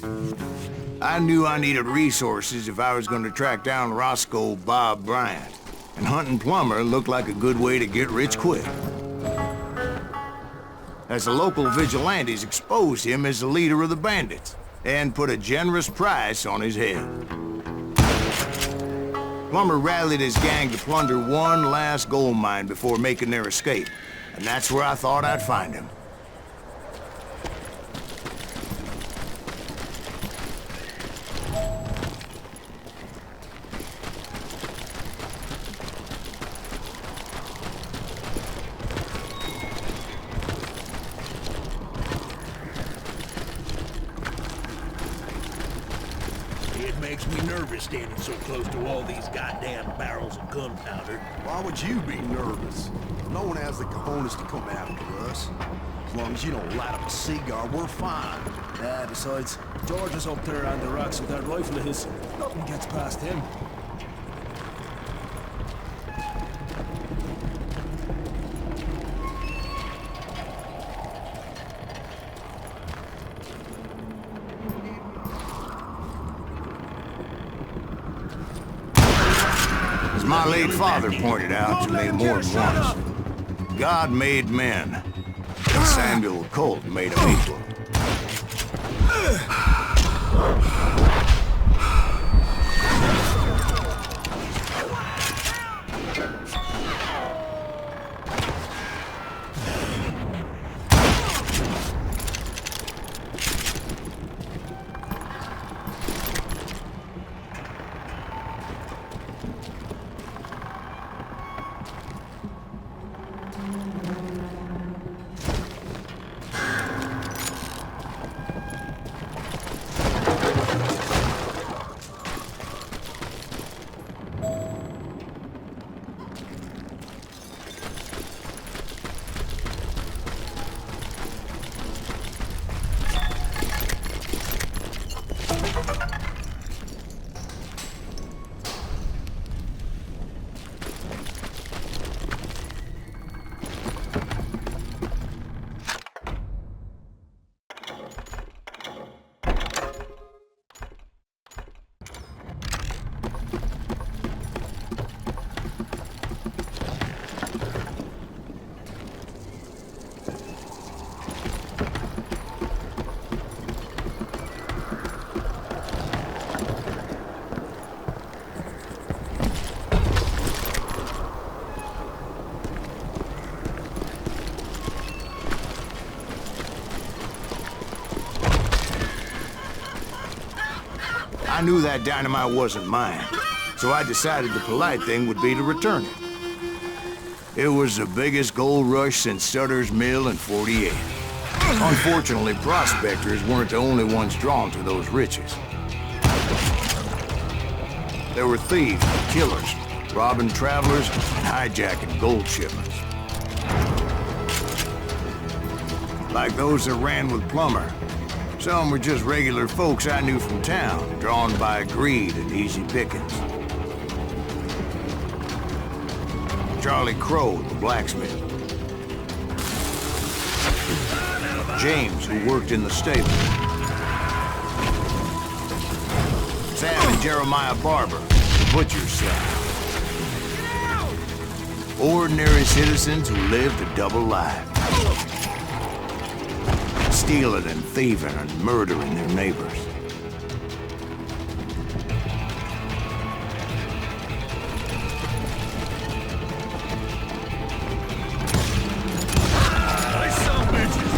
I knew I needed resources if I was going to track down Roscoe Bob Bryant, and hunting Plummer looked like a good way to get rich quick. As the local vigilantes exposed him as the leader of the bandits, and put a generous price on his head. Plummer rallied his gang to plunder one last gold mine before making their escape, and that's where I thought I'd find him. Makes me nervous standing so close to all these goddamn barrels of gunpowder. Why would you be nervous? No one has the cojones to come after us. As long as you don't light up a cigar, we're fine. Yeah, besides, George is up there on the rocks with that rifle of his. Nothing gets past him. As my late father pointed out to me more than once, God made men, and Samuel Colt made them equal. I knew that dynamite wasn't mine, so I decided the polite thing would be to return it. It was the biggest gold rush since Sutter's Mill in '48. Unfortunately, prospectors weren't the only ones drawn to those riches. There were thieves and killers, robbing travelers and hijacking gold shipments. Like those that ran with Plummer. Some were just regular folks I knew from town, drawn by greed and easy pickings. Charlie Crow, the blacksmith. James, who worked in the stable. Sam and Jeremiah Barber, the butcher's son. Ordinary citizens who lived a double life. Stealing and thieving and murdering their neighbors.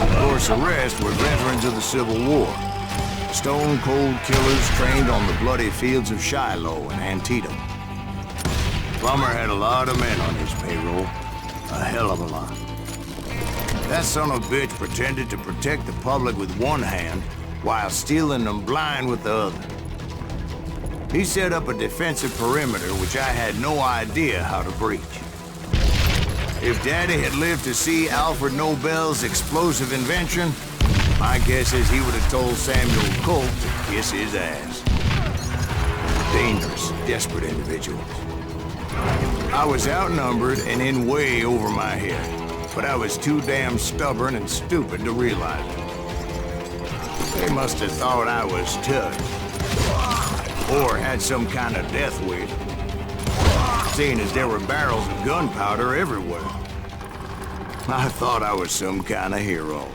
Of course, the rest were veterans of the Civil War. Stone-cold killers trained on the bloody fields of Shiloh and Antietam. Plummer had a lot of men on his payroll. A hell of a lot. That son of a bitch pretended to protect the public with one hand while stealing them blind with the other. He set up a defensive perimeter which I had no idea how to breach. If Daddy had lived to see Alfred Nobel's explosive invention, my guess is he would have told Samuel Colt to kiss his ass. Dangerous, desperate individuals. I was outnumbered and in way over my head. But I was too damn stubborn and stupid to realize it. They must have thought I was tough. Or had some kind of death wish. Seeing as there were barrels of gunpowder everywhere. I thought I was some kind of hero.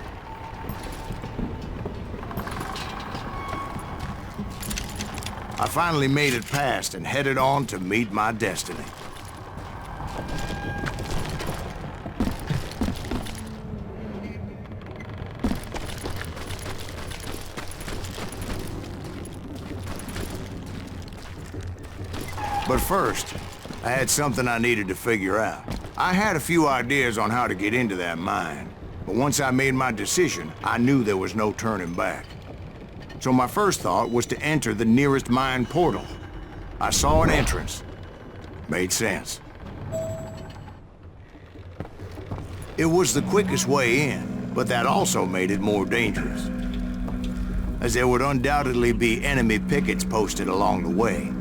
I finally made it past and headed on to meet my destiny. But first, I had something I needed to figure out. I had a few ideas on how to get into that mine, but once I made my decision, I knew there was no turning back. So my first thought was to enter the nearest mine portal. I saw an entrance. Made sense. It was the quickest way in, but that also made it more dangerous, as there would undoubtedly be enemy pickets posted along the way.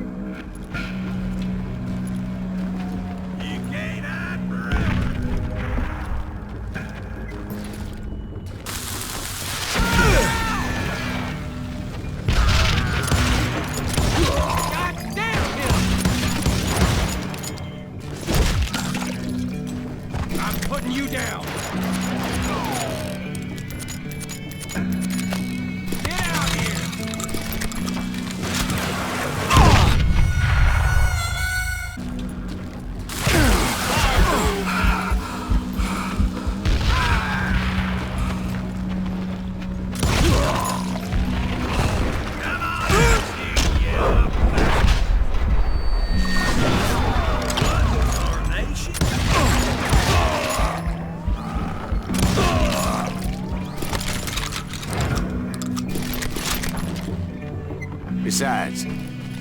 Besides,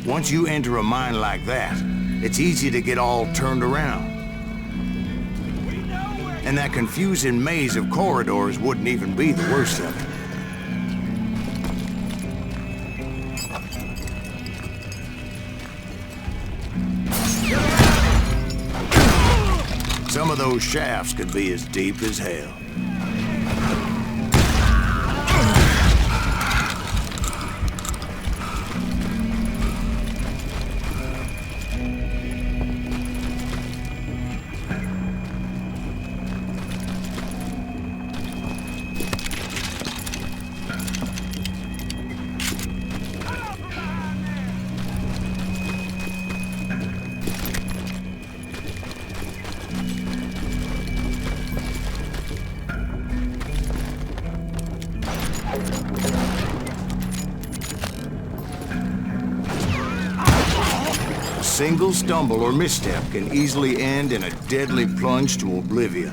once you enter a mine like that, it's easy to get all turned around. And that confusing maze of corridors wouldn't even be the worst of it. Some of those shafts could be as deep as hell. A single stumble or misstep can easily end in a deadly plunge to oblivion.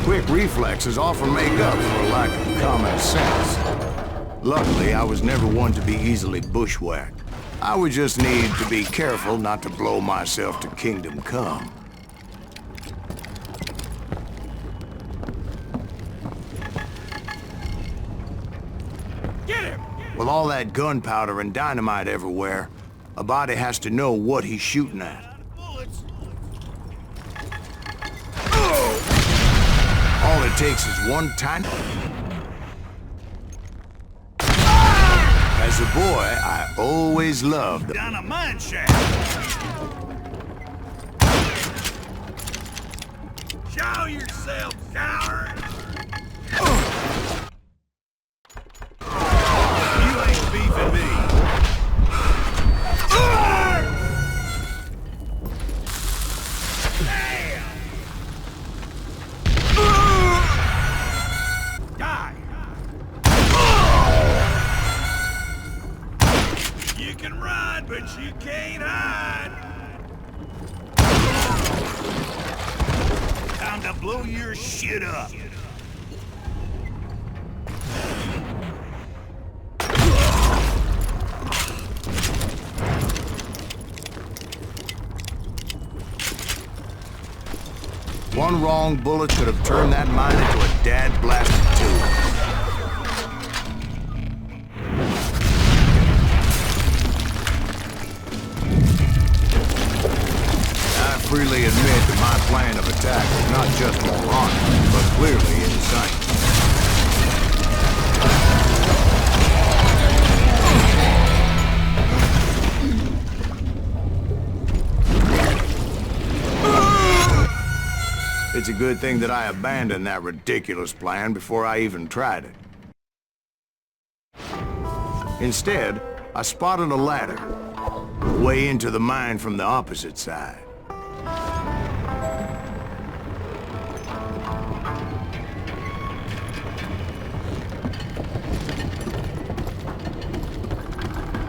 Quick reflexes often make up for a lack of common sense. Luckily, I was never one to be easily bushwhacked. I would just need to be careful not to blow myself to kingdom come. Get him! With all that gunpowder and dynamite everywhere, a body has to know what he's shooting at. All it takes is one tiny... As a boy, I always loved... Down a mine shaft! Show yourself, coward! You ain't beefing me! But you can't hide! Time to blow your shit up! One wrong bullet could have turned that mine into a dad-blasted tube. I freely admit that my plan of attack was not just moronic, but clearly insane. It's a good thing that I abandoned that ridiculous plan before I even tried it. Instead, I spotted a ladder, way into the mine from the opposite side.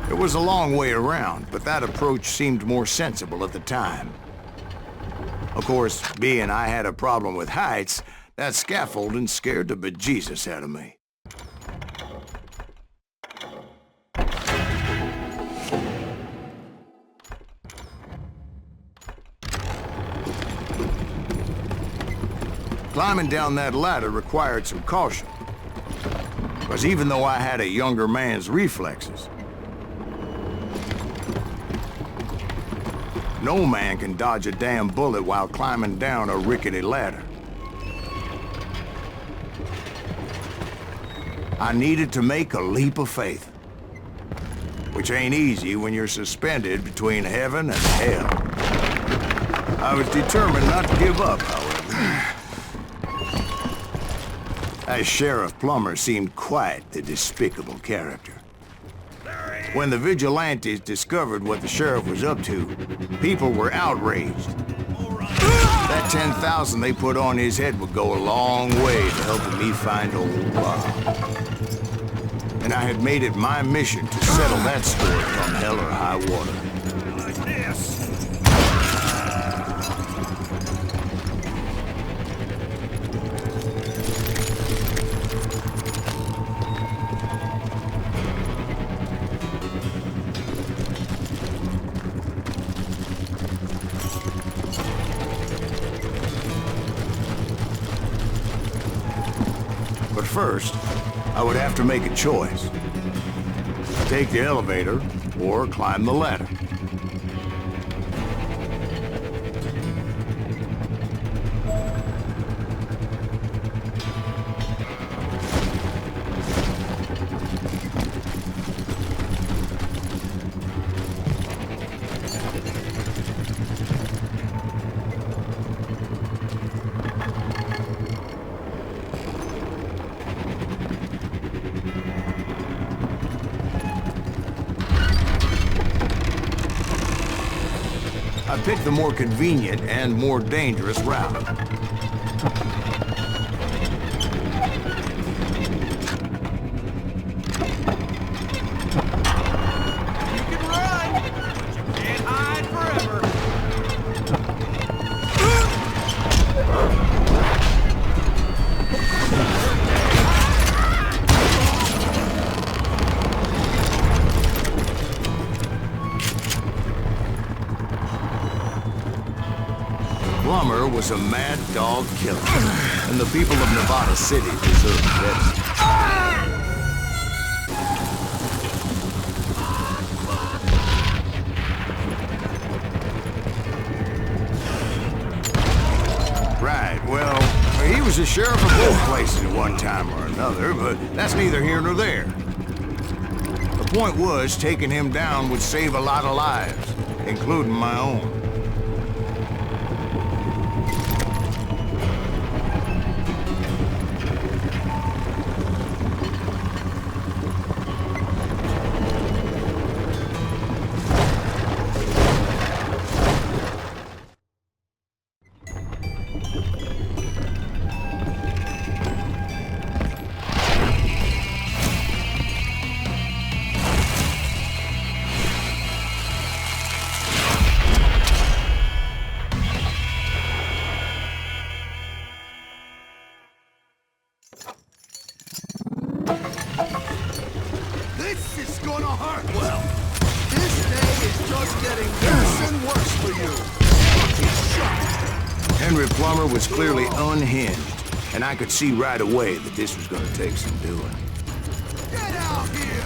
It was a long way around, but that approach seemed more sensible at the time. Of course, being I had a problem with heights, that scaffolding scared the bejesus out of me. Climbing down that ladder required some caution, because even though I had a younger man's reflexes, no man can dodge a damn bullet while climbing down a rickety ladder. I needed to make a leap of faith, which ain't easy when you're suspended between heaven and hell. I was determined not to give up, however. As Sheriff Plummer seemed quite the despicable character. When the vigilantes discovered what the sheriff was up to, people were outraged. That 10,000 they put on his head would go a long way to helping me find old Bob. And I had made it my mission to settle that score from hell or high water. Like this. But first, I would have to make a choice. Take the elevator or climb the ladder. I picked the more convenient and more dangerous route. You can run, but you can't hide forever. Plummer was a mad dog killer, and the people of Nevada City deserved better. Right, well, he was the sheriff of both places at one time or another, but that's neither here nor there. The point was, taking him down would save a lot of lives, including my own. Henry Plummer was clearly unhinged, and I could see right away that this was gonna take some doing. Get out here!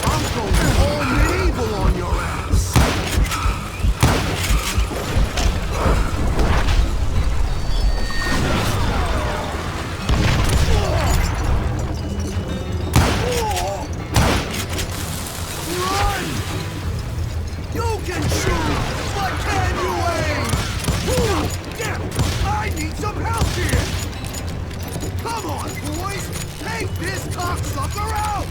I'm going all medieval on your ass! Run! You can shoot, but can you aim? Damn, I need some help here! Come on, boys! Take this cocksucker out!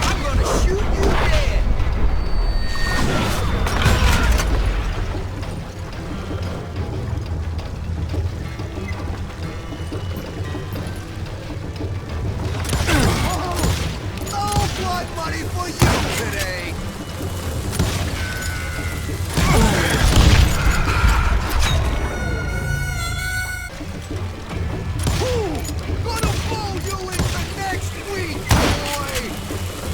I'm gonna shoot you dead! No blood money for you today! Gonna blow you into next week, boy!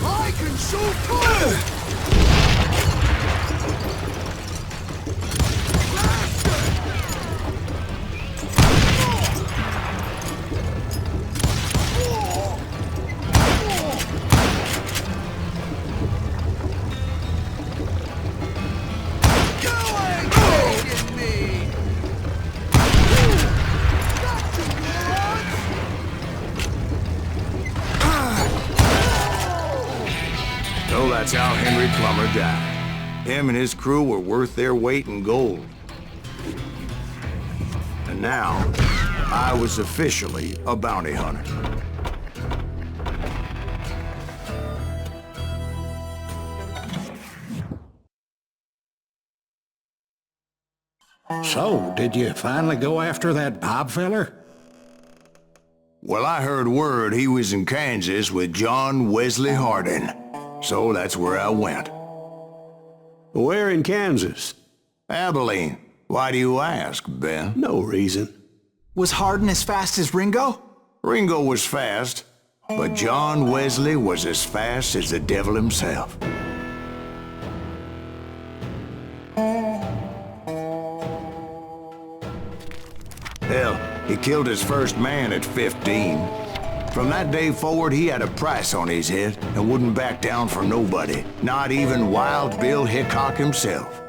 I can shoot too! So that's how Henry Plummer died. Him and his crew were worth their weight in gold. And now, I was officially a bounty hunter. So, did you finally go after that Bob feller? Well, I heard word he was in Kansas with John Wesley Hardin. So that's where I went. Where in Kansas? Abilene. Why do you ask, Ben? No reason. Was Hardin as fast as Ringo? Ringo was fast, but John Wesley was as fast as the devil himself. Hell, he killed his first man at 15. From that day forward, he had a price on his head and wouldn't back down for nobody, not even Wild Bill Hickok himself.